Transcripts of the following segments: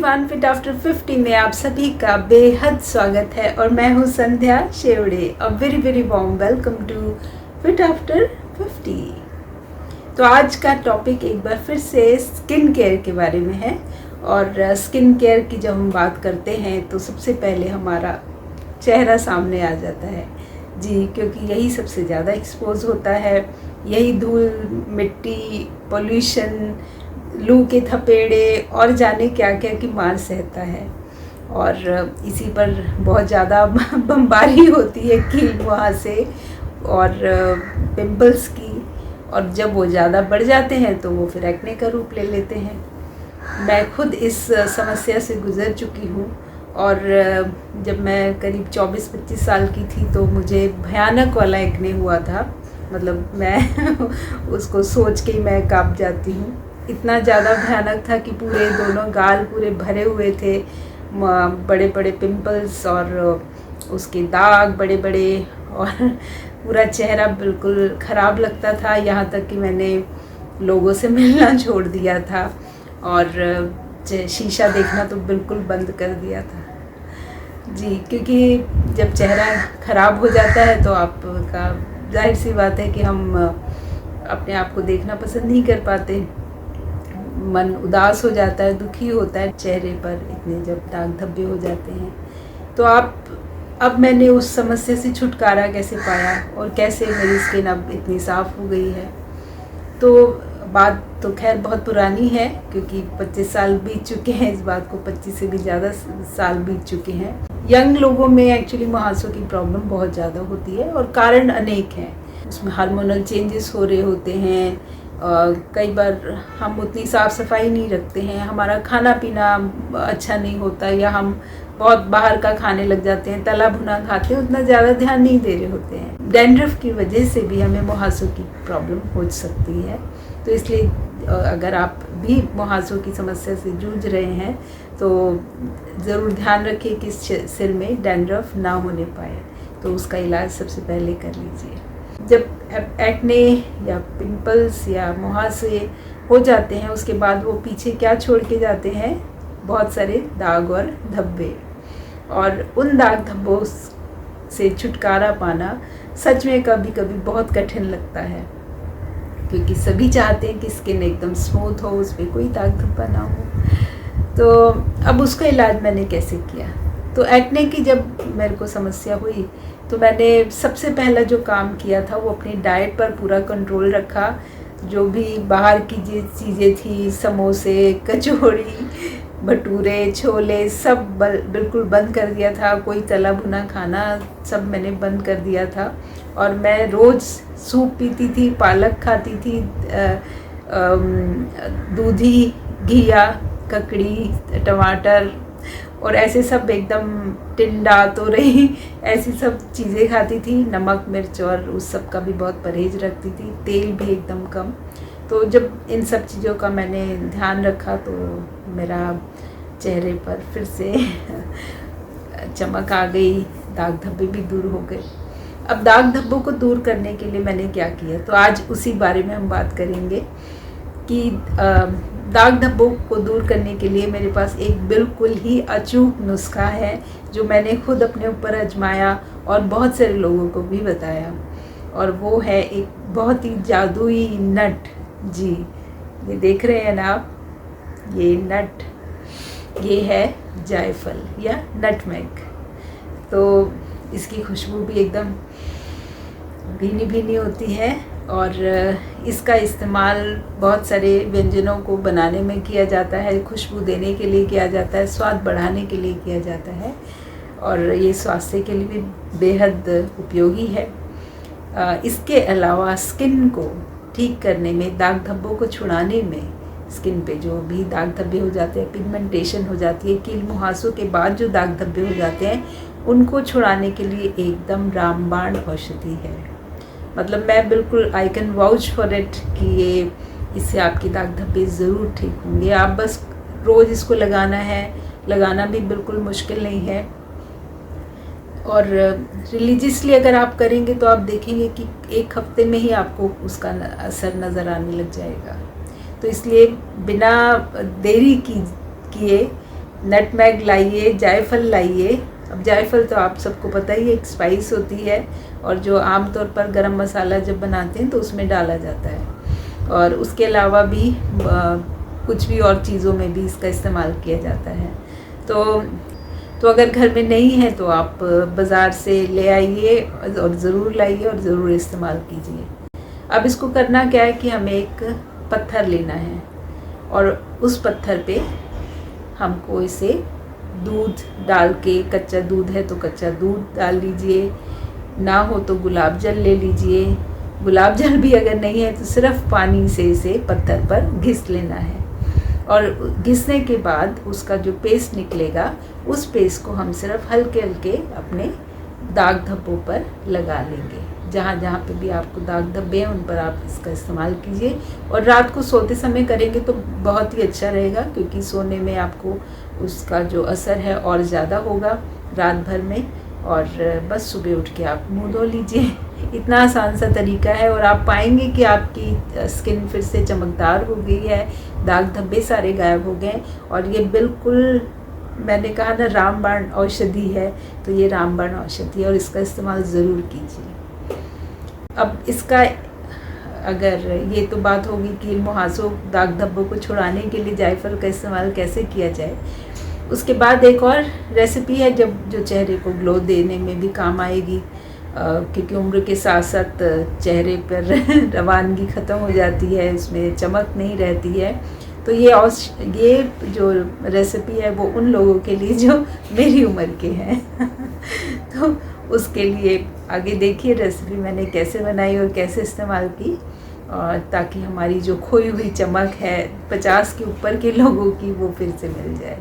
Everyone, fit after 50 में आप सभी का बेहद स्वागत है और मैं हूँ Sandhya Shevade. A very very warm welcome to fit after 50। तो आज का टॉपिक एक बार फिर से स्किन केयर के बारे में है। और स्किन केयर की जब हम बात करते हैं तो सबसे पहले हमारा चेहरा सामने आ जाता है जी, क्योंकि यही सबसे ज़्यादा एक्सपोज होता है। यही धूल मिट्टी पोल्यूशन लू के थपेड़े और जाने क्या क्या की मार सहता है। और इसी पर बहुत ज़्यादा बमबारी होती है कील वहाँ से और पिंपल्स की। और जब वो ज़्यादा बढ़ जाते हैं तो वो फिर एक्ने का रूप ले लेते हैं। मैं खुद इस समस्या से गुज़र चुकी हूँ और जब मैं करीब 24-25 साल की थी तो मुझे भयानक वाला एक्ने हुआ था। मतलब मैं उसको सोच के ही मैं काँप जाती हूँ। इतना ज़्यादा भयानक था कि पूरे दोनों गाल पूरे भरे हुए थे, बड़े बड़े पिंपल्स और उसके दाग बड़े बड़े, और पूरा चेहरा बिल्कुल ख़राब लगता था। यहाँ तक कि मैंने लोगों से मिलना छोड़ दिया था और शीशा देखना तो बिल्कुल बंद कर दिया था जी, क्योंकि जब चेहरा ख़राब हो जाता है तो आपका जाहिर सी बात है कि हम अपने आप को देखना पसंद नहीं कर पाते। मन उदास हो जाता है, दुखी होता है चेहरे पर इतने जब दाग धब्बे हो जाते हैं। तो अब मैंने उस समस्या से छुटकारा कैसे पाया और कैसे मेरी स्किन अब इतनी साफ़ हो गई है। तो बात तो खैर बहुत पुरानी है, क्योंकि 25 साल बीत चुके हैं। इस बात को 25 से भी ज़्यादा साल बीत चुके हैं। यंग लोगों में एक्चुअली मुहासों की प्रॉब्लम बहुत ज़्यादा होती है और कारण अनेक हैं। उसमें हार्मोनल चेंजेस हो रहे होते हैं। कई बार हम उतनी साफ़ सफाई नहीं रखते हैं, हमारा खाना पीना अच्छा नहीं होता, या हम बहुत बाहर का खाने लग जाते हैं, तला भुना खाते हैं, उतना ज़्यादा ध्यान नहीं दे रहे होते हैं। डैंड्रफ की वजह से भी हमें मुहासों की प्रॉब्लम हो सकती है। तो इसलिए अगर आप भी मुहासों की समस्या से जूझ रहे हैं तो ज़रूर ध्यान रखिए कि सिर में डैंड्रफ ना होने पाए। तो उसका इलाज सबसे पहले कर लीजिए। जब एक्ने या पिंपल्स या मुहासे हो जाते हैं उसके बाद वो पीछे क्या छोड़ के जाते हैं, बहुत सारे दाग और धब्बे। और उन दाग धब्बों से छुटकारा पाना सच में कभी कभी बहुत कठिन लगता है, क्योंकि सभी चाहते हैं कि स्किन एकदम स्मूथ हो, उस पर कोई दाग धब्बा ना हो। तो अब उसका इलाज मैंने कैसे किया। तो एक्ने की जब मेरे को समस्या हुई तो मैंने सबसे पहला जो काम किया था वो अपनी डाइट पर पूरा कंट्रोल रखा। जो भी बाहर की चीज़ें थी, समोसे, कचौड़ी, भटूरे, छोले, सब बिल्कुल बंद कर दिया था। कोई तला भुना खाना सब मैंने बंद कर दिया था। और मैं रोज़ सूप पीती थी, पालक खाती थी, दूधी, घिया, ककड़ी, टमाटर और ऐसे सब एकदम टिंडा, तोरई, ऐसी सब चीज़ें खाती थी। नमक मिर्च और उस सब का भी बहुत परहेज रखती थी, तेल भी एकदम कम। तो जब इन सब चीज़ों का मैंने ध्यान रखा तो मेरा चेहरे पर फिर से चमक आ गई, दाग धब्बे भी दूर हो गए। अब दाग धब्बों को दूर करने के लिए मैंने क्या किया, तो आज उसी बारे में हम बात करेंगे कि दाग धब्बों को दूर करने के लिए मेरे पास एक बिल्कुल ही अचूक नुस्खा है जो मैंने खुद अपने ऊपर आजमाया और बहुत सारे लोगों को भी बताया। और वो है एक बहुत ही जादुई नट जी। ये देख रहे हैं ना आप, ये नट, ये है जायफल या नटमेग। तो इसकी खुशबू भी एकदम भीनी भीनी होती है और इसका इस्तेमाल बहुत सारे व्यंजनों को बनाने में किया जाता है, खुशबू देने के लिए किया जाता है, स्वाद बढ़ाने के लिए किया जाता है और ये स्वास्थ्य के लिए भी बेहद उपयोगी है। इसके अलावा स्किन को ठीक करने में, दाग धब्बों को छुड़ाने में, स्किन पे जो भी दाग धब्बे हो जाते हैं, पिगमेंटेशन हो जाती है, कील मुहासों के बाद जो दाग धब्बे हो जाते हैं उनको छुड़ाने के लिए एकदम रामबाण औषधि है। मतलब मैं बिल्कुल I can vouch for it कि ये इससे आपके दाग धब्बे ज़रूर ठीक होंगे। आप बस रोज़ इसको लगाना है, लगाना भी बिल्कुल मुश्किल नहीं है। और रिलीजियसली अगर आप करेंगे तो आप देखेंगे कि एक हफ्ते में ही आपको उसका असर नज़र आने लग जाएगा। तो इसलिए बिना देरी किए नटमैग लाइए, जायफल लाइए। अब जायफल तो आप सबको पता ही एक स्पाइस होती है और जो आमतौर पर गरम मसाला जब बनाते हैं तो उसमें डाला जाता है, और उसके अलावा भी कुछ भी और चीज़ों में भी इसका इस्तेमाल किया जाता है। तो अगर घर में नहीं है तो आप बाज़ार से ले आइए और ज़रूर लाइए और ज़रूर इस्तेमाल कीजिए। अब इसको करना क्या है कि हमें एक पत्थर लेना है और उस पत्थर पे हमको इसे दूध डाल के, कच्चा दूध है तो कच्चा दूध डाल लीजिए, ना हो तो गुलाब जल ले लीजिए। गुलाब जल भी अगर नहीं है तो सिर्फ पानी से इसे पत्थर पर घिस लेना है, और घिसने के बाद उसका जो पेस्ट निकलेगा उस पेस्ट को हम सिर्फ हल्के हल्के अपने दाग धब्बों पर लगा लेंगे। जहाँ जहाँ पे भी आपको दाग धब्बे हैं उन पर आप इसका इस्तेमाल कीजिए, और रात को सोते समय करेंगे तो बहुत ही अच्छा रहेगा, क्योंकि सोने में आपको उसका जो असर है और ज़्यादा होगा रात भर में, और बस सुबह उठ के आप मुँह धो लीजिए। इतना आसान सा तरीका है और आप पाएंगे कि आपकी स्किन फिर से चमकदार हो गई है, दाग धब्बे सारे गायब हो गए। और ये बिल्कुल, मैंने कहा ना, रामबाण औषधि है, तो ये रामबाण औषधि है और इसका इस्तेमाल ज़रूर कीजिए। अब इसका, अगर ये तो बात होगी कि मुहासों, दाग धब्बों को छुड़ाने के लिए जायफल का इस्तेमाल कैसे किया जाए। उसके बाद एक और रेसिपी है जो चेहरे को ग्लो देने में भी काम आएगी, क्योंकि उम्र के साथ साथ चेहरे पर रवानगी ख़त्म हो जाती है, उसमें चमक नहीं रहती है। तो ये जो रेसिपी है वो उन लोगों के लिए जो मेरी उम्र के हैं तो उसके लिए आगे देखिए रेसिपी मैंने कैसे बनाई और कैसे इस्तेमाल की, और ताकि हमारी जो खोई हुई चमक है 50 के ऊपर के लोगों की वो फिर से मिल जाए।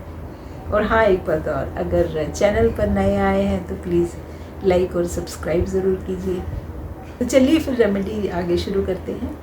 और हाँ, एक बात और, अगर चैनल पर नए आए हैं तो प्लीज़ लाइक और सब्सक्राइब ज़रूर कीजिए। तो चलिए फिर रेमेडी आगे शुरू करते हैं।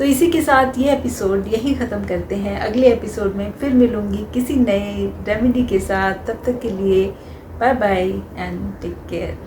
तो इसी के साथ ये एपिसोड यहीं ख़त्म करते हैं। अगले एपिसोड में फिर मिलूँगी किसी नए रेमेडी के साथ। तब तक के लिए bye bye and take care.